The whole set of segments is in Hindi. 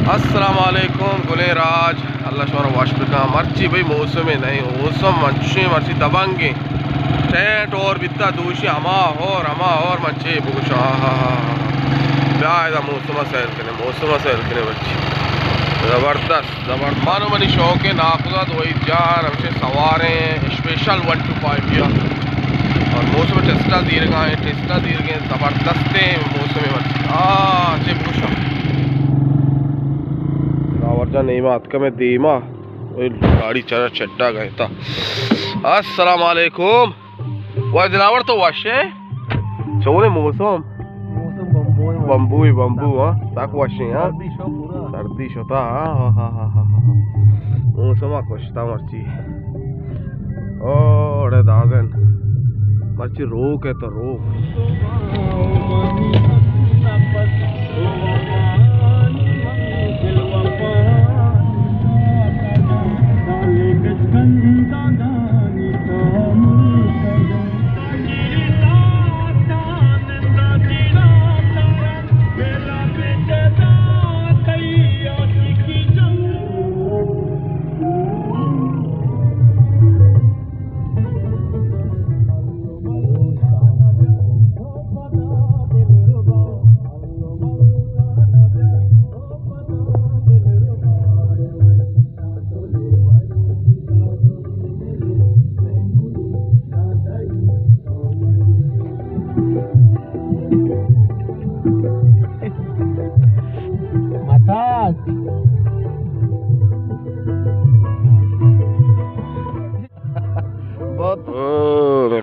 अस्सलामुअलैकुम गुले राज अल्लाह शोर वाशपिका मर्ची भाई मौसम में नहीं मौसम मंचे मर्ची दबंगे टेंट और बिता दूषी अमा और मंचे बुशा ब्याह मौसम सैर कने बच्ची ज़बरदस्त मानो मनी शौक है नाखुदा वही जान हमसे सवारें स्पेशल 125 और मौसम टेस्टा दीर गए ज़बरदस्त मौसम मर्ची बुशा रावरजा नेमात का मैं दीमा गाड़ी चला चड्डा गए था। अस्सलाम वालेकुम वह दिलावर तो वाशे चोले मौसम बम्बू हाँ ताक वाशे हाँ सर्दी शोता हाँ मौसम आकोशता मर्ची ओरे दागन मर्ची रोक है तो रोक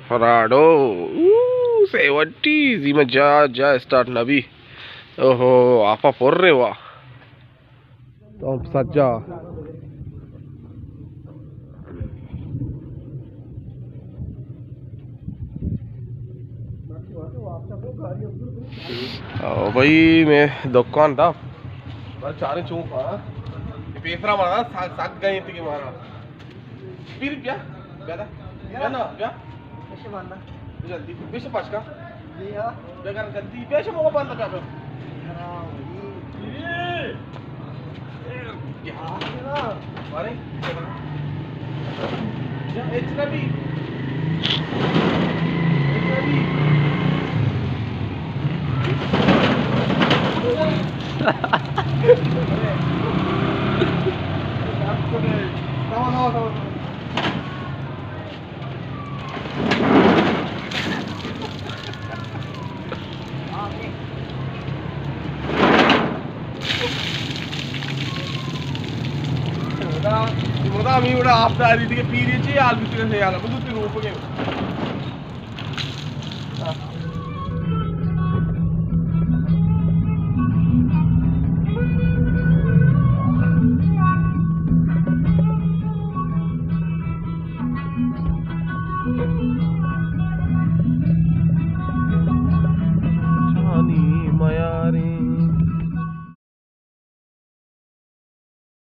Ferrado 70 zima ja start nabi oho apa porre wa tom sajja भाई मैं दुकान था बस चारे चौक पेफरा मारा साग गए थे कि मारा फिर क्या क्या ना क्या ऐसे मारना जल्दी बेशे पास का लिया जगह जल्दी बेशे मोगा बंद कर दो क्या ना अरे या इतना भी मी आप पीरियड आल बिस्तर से